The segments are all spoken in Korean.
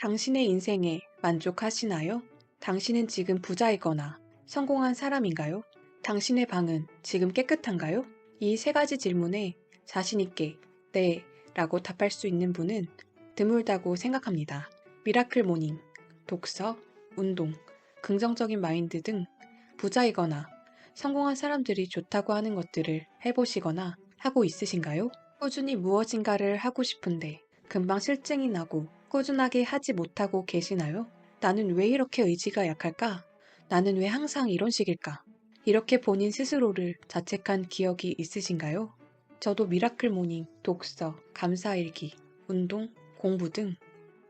당신의 인생에 만족하시나요? 당신은 지금 부자이거나 성공한 사람인가요? 당신의 방은 지금 깨끗한가요? 이 세 가지 질문에 자신있게 네 라고 답할 수 있는 분은 드물다고 생각합니다. 미라클 모닝, 독서, 운동, 긍정적인 마인드 등 부자이거나 성공한 사람들이 좋다고 하는 것들을 해보시거나 하고 있으신가요? 꾸준히 무엇인가를 하고 싶은데 금방 실증이 나고 꾸준하게 하지 못하고 계시나요? 나는 왜 이렇게 의지가 약할까? 나는 왜 항상 이런 식일까? 이렇게 본인 스스로를 자책한 기억이 있으신가요? 저도 미라클 모닝, 독서, 감사일기, 운동, 공부 등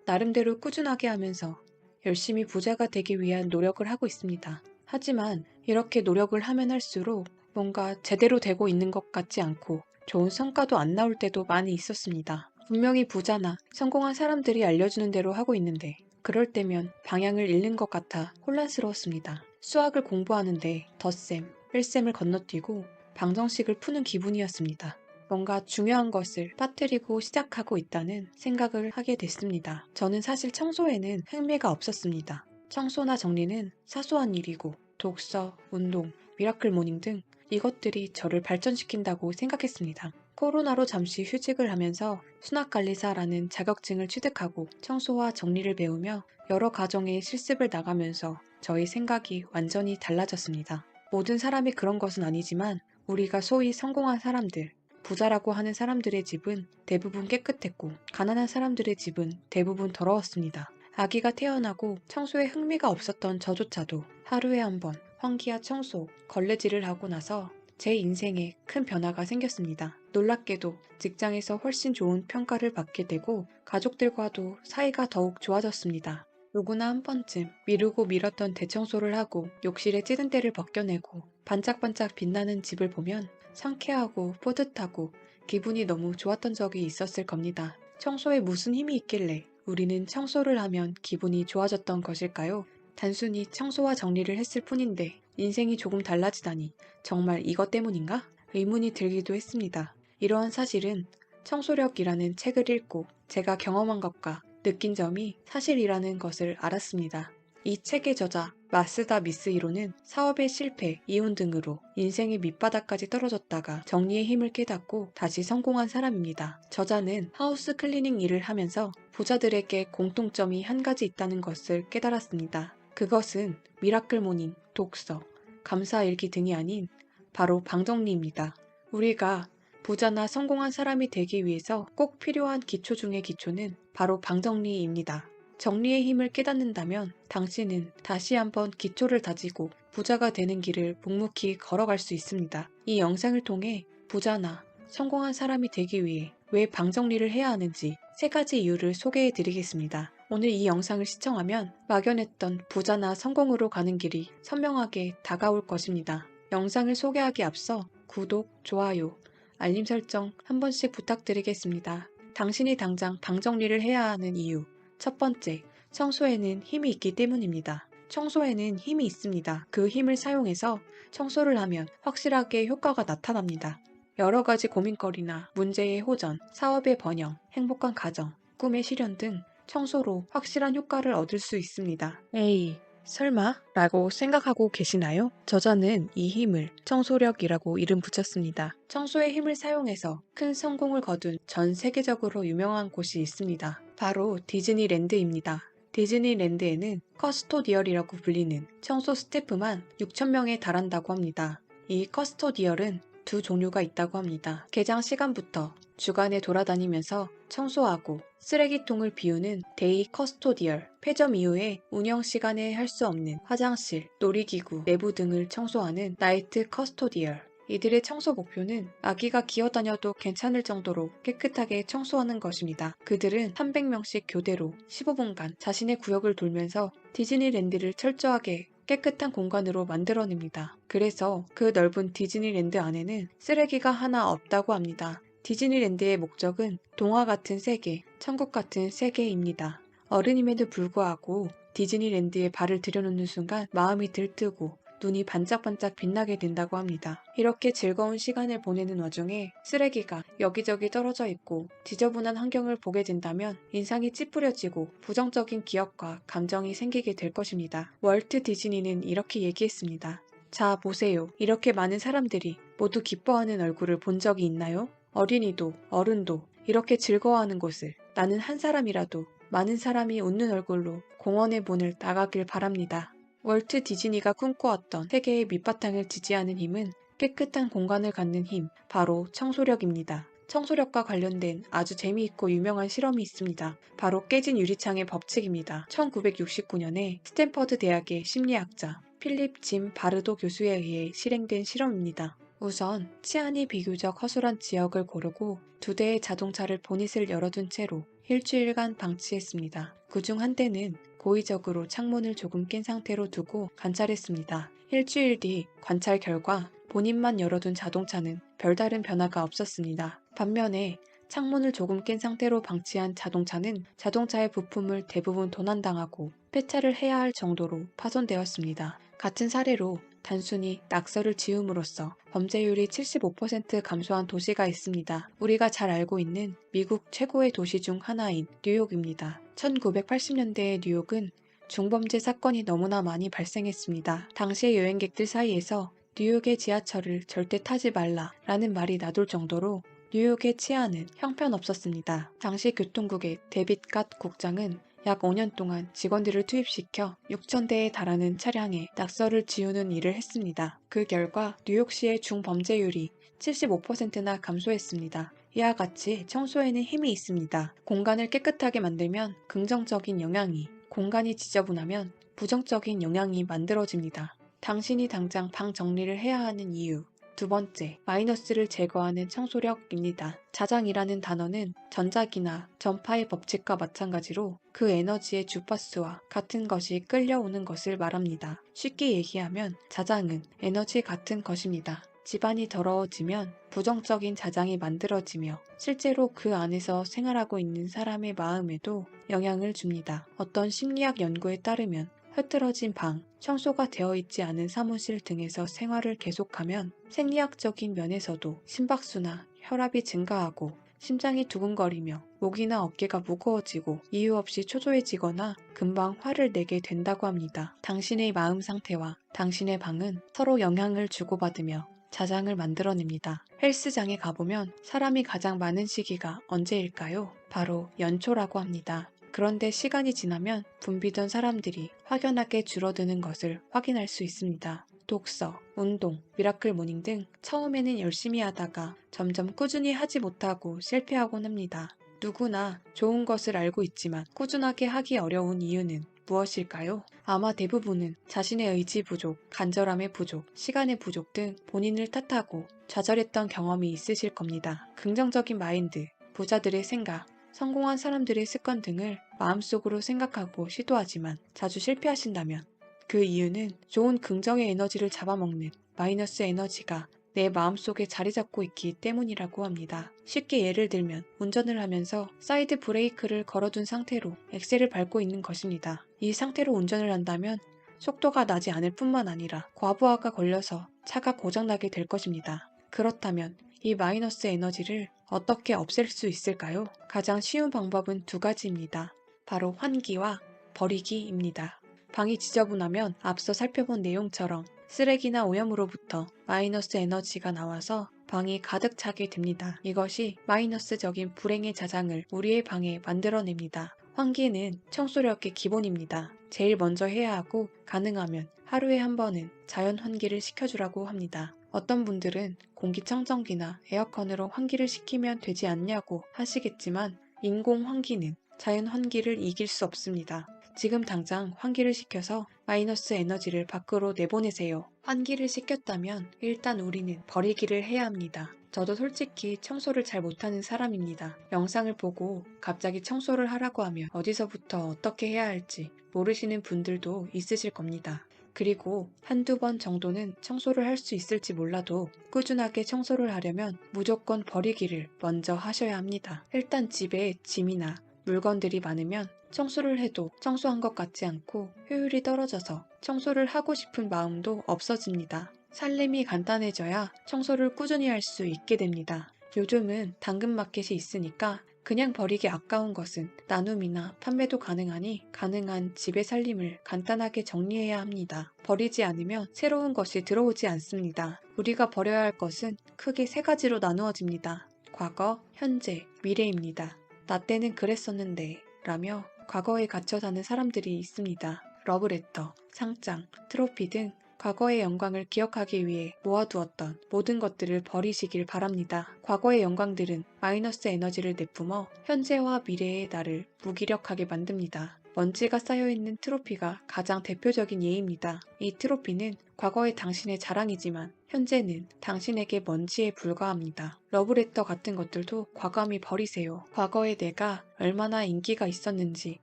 나름대로 꾸준하게 하면서 열심히 부자가 되기 위한 노력을 하고 있습니다. 하지만 이렇게 노력을 하면 할수록 뭔가 제대로 되고 있는 것 같지 않고 좋은 성과도 안 나올 때도 많이 있었습니다. 분명히 부자나 성공한 사람들이 알려주는 대로 하고 있는데 그럴 때면 방향을 잃는 것 같아 혼란스러웠습니다. 수학을 공부하는데 덧셈, 뺄셈을 건너뛰고 방정식을 푸는 기분이었습니다. 뭔가 중요한 것을 빠뜨리고 시작하고 있다는 생각을 하게 됐습니다. 저는 사실 청소에는 흥미가 없었습니다. 청소나 정리는 사소한 일이고 독서, 운동, 미라클 모닝 등 이것들이 저를 발전시킨다고 생각했습니다. 코로나로 잠시 휴직을 하면서 수납관리사라는 자격증을 취득하고 청소와 정리를 배우며 여러 가정의 실습을 나가면서 저의 생각이 완전히 달라졌습니다. 모든 사람이 그런 것은 아니지만 우리가 소위 성공한 사람들, 부자라고 하는 사람들의 집은 대부분 깨끗했고 가난한 사람들의 집은 대부분 더러웠습니다. 아기가 태어나고 청소에 흥미가 없었던 저조차도 하루에 한 번 환기와 청소, 걸레질을 하고 나서 제 인생에 큰 변화가 생겼습니다. 놀랍게도 직장에서 훨씬 좋은 평가를 받게 되고 가족들과도 사이가 더욱 좋아졌습니다. 누구나 한 번쯤 미루고 미뤘던 대청소를 하고 욕실에 찌든 때를 벗겨내고 반짝반짝 빛나는 집을 보면 상쾌하고 뿌듯하고 기분이 너무 좋았던 적이 있었을 겁니다. 청소에 무슨 힘이 있길래 우리는 청소를 하면 기분이 좋아졌던 것일까요? 단순히 청소와 정리를 했을 뿐인데 인생이 조금 달라지다니 정말 이것 때문인가? 의문이 들기도 했습니다. 이러한 사실은 청소력이라는 책을 읽고 제가 경험한 것과 느낀 점이 사실이라는 것을 알았습니다. 이 책의 저자 마스다 미스히로는 사업의 실패, 이혼 등으로 인생의 밑바닥까지 떨어졌다가 정리의 힘을 깨닫고 다시 성공한 사람입니다. 저자는 하우스 클리닝 일을 하면서 부자들에게 공통점이 한 가지 있다는 것을 깨달았습니다. 그것은 미라클 모닝, 독서, 감사일기 등이 아닌 바로 방정리입니다. 우리가 부자나 성공한 사람이 되기 위해서 꼭 필요한 기초 중의 기초는 바로 방정리입니다. 정리의 힘을 깨닫는다면 당신은 다시 한번 기초를 다지고 부자가 되는 길을 묵묵히 걸어갈 수 있습니다. 이 영상을 통해 부자나 성공한 사람이 되기 위해 왜 방정리를 해야 하는지 세 가지 이유를 소개해 드리겠습니다. 오늘 이 영상을 시청하면 막연했던 부자나 성공으로 가는 길이 선명하게 다가올 것입니다. 영상을 소개하기 앞서 구독, 좋아요, 알림 설정 한 번씩 부탁드리겠습니다. 당신이 당장 방 정리를 해야 하는 이유. 첫 번째, 청소에는 힘이 있기 때문입니다. 청소에는 힘이 있습니다. 그 힘을 사용해서 청소를 하면 확실하게 효과가 나타납니다. 여러 가지 고민거리나 문제의 호전, 사업의 번영, 행복한 가정, 꿈의 실현 등 청소로 확실한 효과를 얻을 수 있습니다. 에이, 설마? 라고 생각하고 계시나요? 저자는 이 힘을 청소력이라고 이름 붙였습니다. 청소의 힘을 사용해서 큰 성공을 거둔 전 세계적으로 유명한 곳이 있습니다. 바로 디즈니랜드입니다. 디즈니랜드에는 커스토디얼이라고 불리는 청소 스태프만 6,000명에 달한다고 합니다. 이 커스토디얼은 두 종류가 있다고 합니다. 개장 시간부터 주간에 돌아다니면서 청소하고 쓰레기통을 비우는 데이 커스토디얼, 폐점 이후에 운영 시간에 할 수 없는 화장실, 놀이기구, 내부 등을 청소하는 나이트 커스토디얼. 이들의 청소 목표는 아기가 기어다녀도 괜찮을 정도로 깨끗하게 청소하는 것입니다. 그들은 300명씩 교대로 15분간 자신의 구역을 돌면서 디즈니랜드를 철저하게 깨끗한 공간으로 만들어냅니다. 그래서 그 넓은 디즈니랜드 안에는 쓰레기가 하나 없다고 합니다. 디즈니랜드의 목적은 동화 같은 세계, 천국 같은 세계입니다. 어른임에도 불구하고 디즈니랜드에 발을 들여놓는 순간 마음이 들뜨고 눈이 반짝반짝 빛나게 된다고 합니다. 이렇게 즐거운 시간을 보내는 와중에 쓰레기가 여기저기 떨어져 있고 지저분한 환경을 보게 된다면 인상이 찌푸려지고 부정적인 기억과 감정이 생기게 될 것입니다. 월트 디즈니는 이렇게 얘기했습니다. 자, 보세요. 이렇게 많은 사람들이 모두 기뻐하는 얼굴을 본 적이 있나요? 어린이도 어른도 이렇게 즐거워하는 곳을 나는 한 사람이라도 많은 사람이 웃는 얼굴로 공원의 문을 나가길 바랍니다. 월트 디즈니가 꿈꿔왔던 세계의 밑바탕을 지지하는 힘은 깨끗한 공간을 갖는 힘, 바로 청소력입니다. 청소력과 관련된 아주 재미있고 유명한 실험이 있습니다. 바로 깨진 유리창의 법칙입니다. 1969년에 스탠퍼드 대학의 심리학자 필립 짐 바르도 교수에 의해 실행된 실험입니다. 우선 치안이 비교적 허술한 지역을 고르고 2대의 자동차를 보닛을 열어둔 채로 일주일간 방치했습니다. 그중 한 대는 고의적으로 창문을 조금 깬 상태로 두고 관찰했습니다. 일주일 뒤 관찰 결과 본인만 열어둔 자동차는 별다른 변화가 없었습니다. 반면에 창문을 조금 깬 상태로 방치한 자동차는 자동차의 부품을 대부분 도난당하고 폐차를 해야 할 정도로 파손되었습니다. 같은 사례로 단순히 낙서를 지움으로써 범죄율이 75% 감소한 도시가 있습니다. 우리가 잘 알고 있는 미국 최고의 도시 중 하나인 뉴욕입니다. 1980년대의 뉴욕은 중범죄 사건이 너무나 많이 발생했습니다. 당시의 여행객들 사이에서 뉴욕의 지하철을 절대 타지 말라라는 말이 나돌 정도로 뉴욕의 치안은 형편없었습니다. 당시 교통국의 데빗 갓 국장은 약 5년 동안 직원들을 투입시켜 6,000대에 달하는 차량에 낙서를 지우는 일을 했습니다. 그 결과 뉴욕시의 중범죄율이 75%나 감소했습니다. 이와 같이 청소에는 힘이 있습니다. 공간을 깨끗하게 만들면 긍정적인 영향이, 공간이 지저분하면 부정적인 영향이 만들어집니다. 당신이 당장 방 정리를 해야 하는 이유. 2번째, 마이너스를 제거하는 청소력입니다. 자장이라는 단어는 전자기나 전파의 법칙과 마찬가지로 그 에너지의 주파수와 같은 것이 끌려오는 것을 말합니다. 쉽게 얘기하면 자장은 에너지 같은 것입니다. 집안이 더러워지면 부정적인 자장이 만들어지며 실제로 그 안에서 생활하고 있는 사람의 마음에도 영향을 줍니다. 어떤 심리학 연구에 따르면 흐트러진 방, 청소가 되어 있지 않은 사무실 등에서 생활을 계속하면 생리학적인 면에서도 심박수나 혈압이 증가하고 심장이 두근거리며 목이나 어깨가 무거워지고 이유 없이 초조해지거나 금방 화를 내게 된다고 합니다. 당신의 마음 상태와 당신의 방은 서로 영향을 주고받으며 자장을 만들어냅니다. 헬스장에 가보면 사람이 가장 많은 시기가 언제일까요? 바로 연초라고 합니다. 그런데 시간이 지나면 붐비던 사람들이 확연하게 줄어드는 것을 확인할 수 있습니다. 독서, 운동, 미라클 모닝 등 처음에는 열심히 하다가 점점 꾸준히 하지 못하고 실패하곤 합니다. 누구나 좋은 것을 알고 있지만 꾸준하게 하기 어려운 이유는 무엇일까요? 아마 대부분은 자신의 의지 부족, 간절함의 부족, 시간의 부족 등 본인을 탓하고 좌절했던 경험이 있으실 겁니다. 긍정적인 마인드, 부자들의 생각, 성공한 사람들의 습관 등을 마음속으로 생각하고 시도하지만 자주 실패하신다면 그 이유는 좋은 긍정의 에너지를 잡아먹는 마이너스 에너지가 내 마음속에 자리 잡고 있기 때문이라고 합니다. 쉽게 예를 들면 운전을 하면서 사이드 브레이크를 걸어둔 상태로 엑셀을 밟고 있는 것입니다. 이 상태로 운전을 한다면 속도가 나지 않을 뿐만 아니라 과부하가 걸려서 차가 고장나게 될 것입니다. 그렇다면 이 마이너스 에너지를 어떻게 없앨 수 있을까요? 가장 쉬운 방법은 2가지입니다. 바로 환기와 버리기입니다. 방이 지저분하면 앞서 살펴본 내용처럼 쓰레기나 오염으로부터 마이너스 에너지가 나와서 방이 가득 차게 됩니다. 이것이 마이너스적인 불행의 자장을 우리의 방에 만들어냅니다. 환기는 청소력의 기본입니다. 제일 먼저 해야 하고 가능하면 하루에 한 번은 자연 환기를 시켜주라고 합니다. 어떤 분들은 공기청정기나 에어컨으로 환기를 시키면 되지 않냐고 하시겠지만 인공 환기는 자연 환기를 이길 수 없습니다. 지금 당장 환기를 시켜서 마이너스 에너지를 밖으로 내보내세요. 환기를 시켰다면 일단 우리는 버리기를 해야 합니다. 저도 솔직히 청소를 잘 못하는 사람입니다. 영상을 보고 갑자기 청소를 하라고 하면 어디서부터 어떻게 해야 할지 모르시는 분들도 있으실 겁니다. 그리고 한두 번 정도는 청소를 할 수 있을지 몰라도 꾸준하게 청소를 하려면 무조건 버리기를 먼저 하셔야 합니다. 일단 집에 짐이나 물건들이 많으면 청소를 해도 청소한 것 같지 않고 효율이 떨어져서 청소를 하고 싶은 마음도 없어집니다. 살림이 간단해져야 청소를 꾸준히 할 수 있게 됩니다. 요즘은 당근마켓이 있으니까 그냥 버리기 아까운 것은 나눔이나 판매도 가능하니 가능한 집의 살림을 간단하게 정리해야 합니다. 버리지 않으면 새로운 것이 들어오지 않습니다. 우리가 버려야 할 것은 크게 세 가지로 나누어집니다. 과거, 현재, 미래입니다. 나 때는 그랬었는데 라며 과거에 갇혀 사는 사람들이 있습니다. 러브레터, 상장, 트로피 등 과거의 영광을 기억하기 위해 모아두었던 모든 것들을 버리시길 바랍니다. 과거의 영광들은 마이너스 에너지를 내뿜어 현재와 미래의 나를 무기력하게 만듭니다. 먼지가 쌓여있는 트로피가 가장 대표적인 예입니다. 이 트로피는 과거의 당신의 자랑이지만 현재는 당신에게 먼지에 불과합니다. 러브레터 같은 것들도 과감히 버리세요. 과거의 내가 얼마나 인기가 있었는지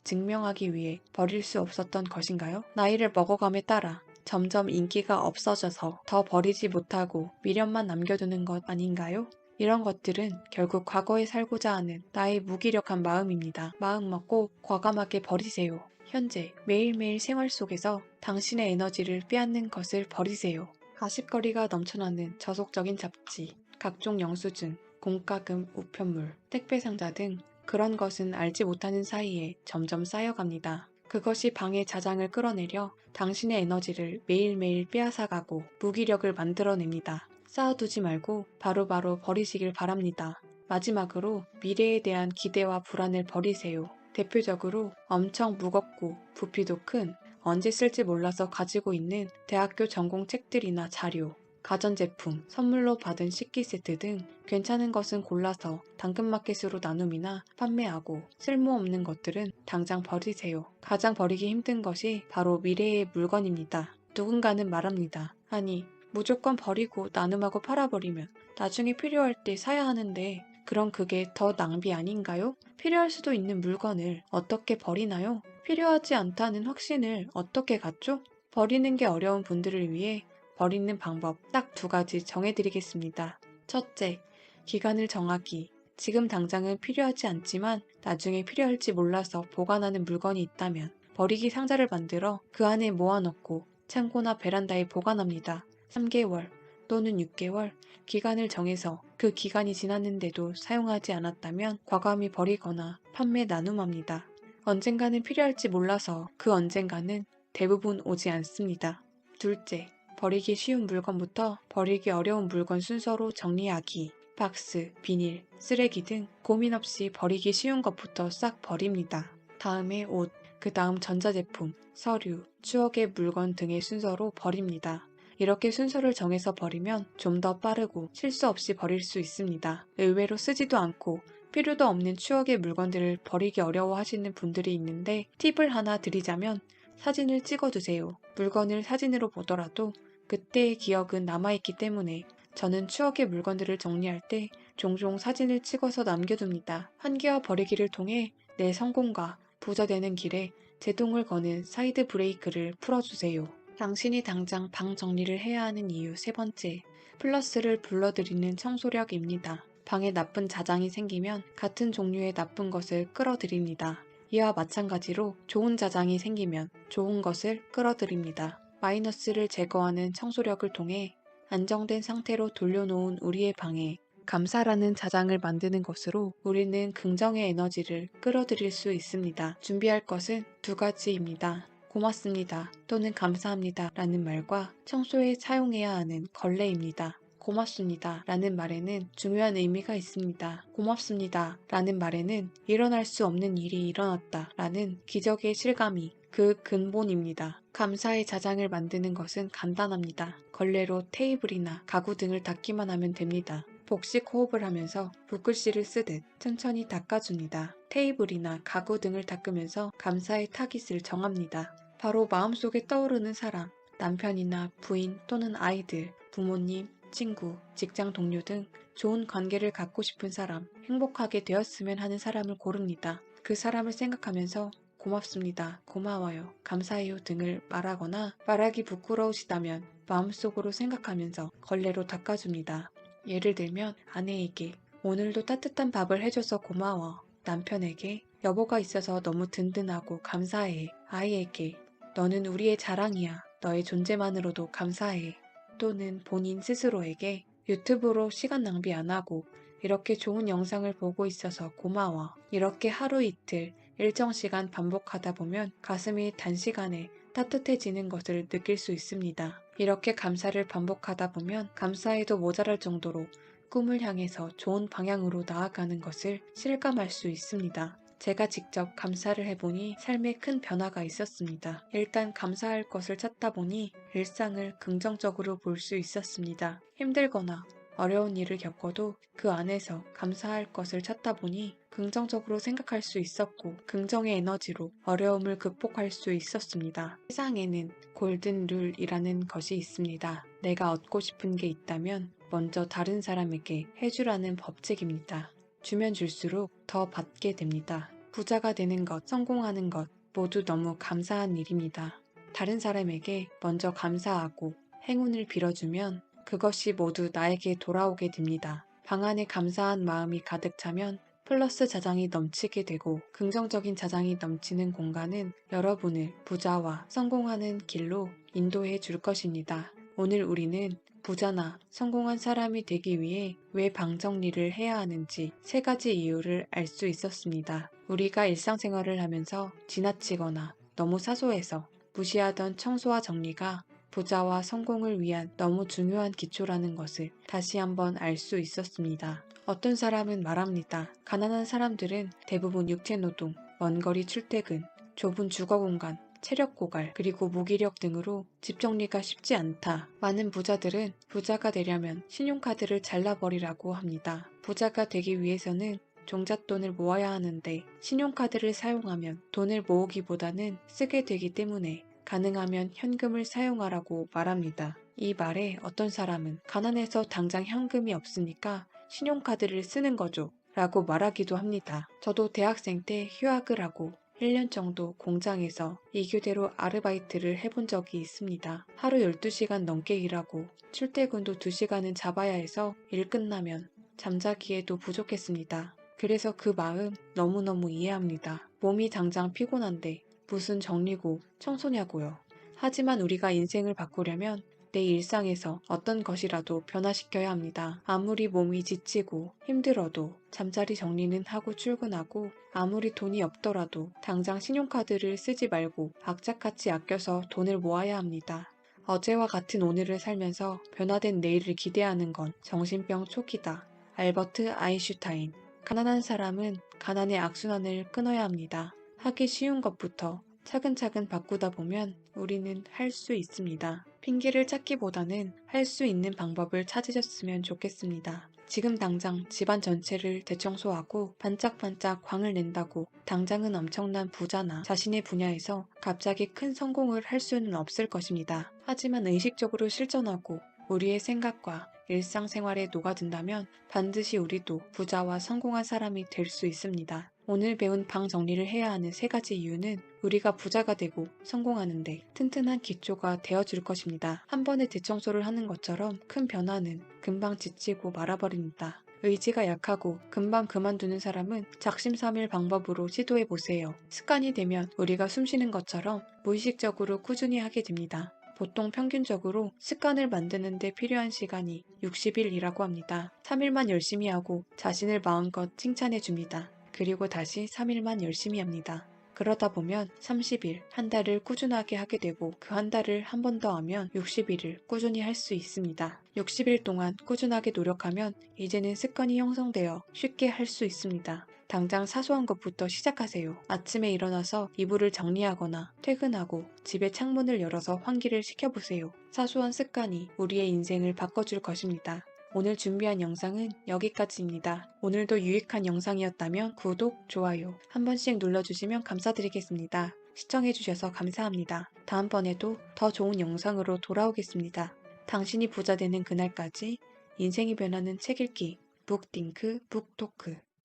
증명하기 위해 버릴 수 없었던 것인가요? 나이를 먹어감에 따라 점점 인기가 없어져서 더 버리지 못하고 미련만 남겨두는 것 아닌가요? 이런 것들은 결국 과거에 살고자 하는 나의 무기력한 마음입니다. 마음 먹고 과감하게 버리세요. 현재 매일매일 생활 속에서 당신의 에너지를 빼앗는 것을 버리세요. 가십거리가 넘쳐나는 저속적인 잡지, 각종 영수증, 공과금, 우편물, 택배상자 등 그런 것은 알지 못하는 사이에 점점 쌓여갑니다. 그것이 방의 자장을 끌어내려 당신의 에너지를 매일매일 빼앗아가고 무기력을 만들어냅니다. 쌓아두지 말고 바로바로 버리시길 바랍니다. 마지막으로 미래에 대한 기대와 불안을 버리세요. 대표적으로 엄청 무겁고 부피도 큰 언제 쓸지 몰라서 가지고 있는 대학교 전공 책들이나 자료, 가전제품, 선물로 받은 식기 세트 등 괜찮은 것은 골라서 당근마켓으로 나눔이나 판매하고 쓸모없는 것들은 당장 버리세요. 가장 버리기 힘든 것이 바로 미래의 물건입니다. 누군가는 말합니다. 아니, 무조건 버리고 나눔하고 팔아버리면 나중에 필요할 때 사야 하는데 그럼 그게 더 낭비 아닌가요? 필요할 수도 있는 물건을 어떻게 버리나요? 필요하지 않다는 확신을 어떻게 갖죠? 버리는 게 어려운 분들을 위해 버리는 방법 딱 두 가지 정해드리겠습니다. 첫째, 기간을 정하기. 지금 당장은 필요하지 않지만 나중에 필요할지 몰라서 보관하는 물건이 있다면 버리기 상자를 만들어 그 안에 모아놓고 창고나 베란다에 보관합니다. 3개월 또는 6개월 기간을 정해서 그 기간이 지났는데도 사용하지 않았다면 과감히 버리거나 판매 나눔합니다. 언젠가는 필요할지 몰라서 그 언젠가는 대부분 오지 않습니다. 둘째, 버리기 쉬운 물건부터 버리기 어려운 물건 순서로 정리하기. 박스, 비닐, 쓰레기 등 고민 없이 버리기 쉬운 것부터 싹 버립니다. 다음에 옷, 그 다음 전자제품, 서류, 추억의 물건 등의 순서로 버립니다. 이렇게 순서를 정해서 버리면 좀 더 빠르고 실수 없이 버릴 수 있습니다. 의외로 쓰지도 않고 필요도 없는 추억의 물건들을 버리기 어려워 하시는 분들이 있는데 팁을 하나 드리자면 사진을 찍어두세요. 물건을 사진으로 보더라도 그때의 기억은 남아있기 때문에 저는 추억의 물건들을 정리할 때 종종 사진을 찍어서 남겨둡니다. 환기와 버리기를 통해 내 성공과 부자 되는 길에 제동을 거는 사이드 브레이크를 풀어주세요. 당신이 당장 방 정리를 해야 하는 이유 세 번째, 플러스를 불러들이는 청소력입니다. 방에 나쁜 자장이 생기면 같은 종류의 나쁜 것을 끌어들입니다. 이와 마찬가지로 좋은 자장이 생기면 좋은 것을 끌어들입니다. 마이너스를 제거하는 청소력을 통해 안정된 상태로 돌려놓은 우리의 방에 감사라는 자장을 만드는 것으로 우리는 긍정의 에너지를 끌어들일 수 있습니다. 준비할 것은 두 가지입니다. 고맙습니다 또는 감사합니다 라는 말과 청소에 사용해야 하는 걸레입니다. 고맙습니다 라는 말에는 중요한 의미가 있습니다. 고맙습니다 라는 말에는 일어날 수 없는 일이 일어났다 라는 기적의 실감이 그 근본입니다. 감사의 자장을 만드는 것은 간단합니다. 걸레로 테이블이나 가구 등을 닦기만 하면 됩니다. 복식 호흡을 하면서 붓글씨를 쓰듯 천천히 닦아줍니다. 테이블이나 가구 등을 닦으면서 감사의 타깃을 정합니다. 바로 마음속에 떠오르는 사람, 남편이나 부인 또는 아이들, 부모님, 친구, 직장 동료 등 좋은 관계를 갖고 싶은 사람, 행복하게 되었으면 하는 사람을 고릅니다. 그 사람을 생각하면서 고맙습니다, 고마워요, 감사해요 등을 말하거나 말하기 부끄러우시다면 마음속으로 생각하면서 걸레로 닦아줍니다. 예를 들면 아내에게 오늘도 따뜻한 밥을 해줘서 고마워, 남편에게 여보가 있어서 너무 든든하고 감사해. 아이에게 너는 우리의 자랑이야. 너의 존재만으로도 감사해. 또는 본인 스스로에게 유튜브로 시간 낭비 안 하고 이렇게 좋은 영상을 보고 있어서 고마워. 이렇게 하루 이틀 일정 시간 반복하다 보면 가슴이 단시간에 따뜻해지는 것을 느낄 수 있습니다. 이렇게 감사를 반복하다 보면 감사해도 모자랄 정도로 꿈을 향해서 좋은 방향으로 나아가는 것을 실감할 수 있습니다. 제가 직접 감사를 해보니 삶에 큰 변화가 있었습니다. 일단 감사할 것을 찾다 보니 일상을 긍정적으로 볼 수 있었습니다. 힘들거나 어려운 일을 겪어도 그 안에서 감사할 것을 찾다 보니 긍정적으로 생각할 수 있었고 긍정의 에너지로 어려움을 극복할 수 있었습니다. 세상에는 골든 룰이라는 것이 있습니다. 내가 얻고 싶은 게 있다면 먼저 다른 사람에게 해주라는 법칙입니다. 주면 줄수록 더 받게 됩니다. 부자가 되는 것, 성공하는 것 모두 너무 감사한 일입니다. 다른 사람에게 먼저 감사하고 행운을 빌어주면 그것이 모두 나에게 돌아오게 됩니다. 방 안에 감사한 마음이 가득 차면 플러스 자장이 넘치게 되고 긍정적인 자장이 넘치는 공간은 여러분을 부자와 성공하는 길로 인도해 줄 것입니다. 오늘 우리는 부자나 성공한 사람이 되기 위해 왜 방 정리를 해야 하는지 3가지 이유를 알 수 있었습니다. 우리가 일상생활을 하면서 지나치거나 너무 사소해서 무시하던 청소와 정리가 부자와 성공을 위한 너무 중요한 기초라는 것을 다시 한번 알 수 있었습니다. 어떤 사람은 말합니다. 가난한 사람들은 대부분 육체노동, 먼거리 출퇴근, 좁은 주거 공간, 체력 고갈, 그리고 무기력 등으로 집 정리가 쉽지 않다. 많은 부자들은 부자가 되려면 신용카드를 잘라버리라고 합니다. 부자가 되기 위해서는 종잣돈을 모아야 하는데 신용카드를 사용하면 돈을 모으기보다는 쓰게 되기 때문에 가능하면 현금을 사용하라고 말합니다. 이 말에 어떤 사람은 가난해서 당장 현금이 없으니까 신용카드를 쓰는 거죠 라고 말하기도 합니다. 저도 대학생 때 휴학을 하고 1년 정도 공장에서 2교대로 아르바이트를 해본 적이 있습니다. 하루 12시간 넘게 일하고 출퇴근도 2시간은 잡아야 해서 일 끝나면 잠자기에도 부족했습니다. 그래서 그 마음 너무너무 이해합니다. 몸이 당장 피곤한데 무슨 정리고 청소냐고요. 하지만 우리가 인생을 바꾸려면 내 일상에서 어떤 것이라도 변화시켜야 합니다. 아무리 몸이 지치고 힘들어도 잠자리 정리는 하고 출근하고 아무리 돈이 없더라도 당장 신용카드를 쓰지 말고 악착같이 아껴서 돈을 모아야 합니다. 어제와 같은 오늘을 살면서 변화된 내일을 기대하는 건 정신병 초기다. 알버트 아인슈타인. 가난한 사람은 가난의 악순환을 끊어야 합니다. 하기 쉬운 것부터 차근차근 바꾸다 보면 우리는 할 수 있습니다. 핑계를 찾기보다는 할 수 있는 방법을 찾으셨으면 좋겠습니다. 지금 당장 집안 전체를 대청소하고 반짝반짝 광을 낸다고 당장은 엄청난 부자나 자신의 분야에서 갑자기 큰 성공을 할 수는 없을 것입니다. 하지만 의식적으로 실천하고 우리의 생각과 일상생활에 녹아든다면 반드시 우리도 부자와 성공한 사람이 될 수 있습니다. 오늘 배운 방 정리를 해야 하는 3가지 이유는 우리가 부자가 되고 성공하는데 튼튼한 기초가 되어줄 것입니다. 한 번에 대청소를 하는 것처럼 큰 변화는 금방 지치고 말아버립니다. 의지가 약하고 금방 그만두는 사람은 작심삼일 방법으로 시도해보세요. 습관이 되면 우리가 숨쉬는 것처럼 무의식적으로 꾸준히 하게 됩니다. 보통 평균적으로 습관을 만드는 데 필요한 시간이 60일이라고 합니다. 3일만 열심히 하고 자신을 마음껏 칭찬해 줍니다. 그리고 다시 3일만 열심히 합니다. 그러다 보면 30일, 한 달을 꾸준하게 하게 되고 그 한 달을 한 번 더 하면 60일을 꾸준히 할 수 있습니다. 60일 동안 꾸준하게 노력하면 이제는 습관이 형성되어 쉽게 할 수 있습니다. 당장 사소한 것부터 시작하세요. 아침에 일어나서 이불을 정리하거나 퇴근하고 집의 창문을 열어서 환기를 시켜보세요. 사소한 습관이 우리의 인생을 바꿔줄 것입니다. 오늘 준비한 영상은 여기까지입니다. 오늘도 유익한 영상이었다면 구독, 좋아요 한 번씩 눌러주시면 감사드리겠습니다. 시청해주셔서 감사합니다. 다음번에도 더 좋은 영상으로 돌아오겠습니다. 당신이 부자 되는 그날까지 인생이 변하는 책 읽기, 북띵크, 북토크.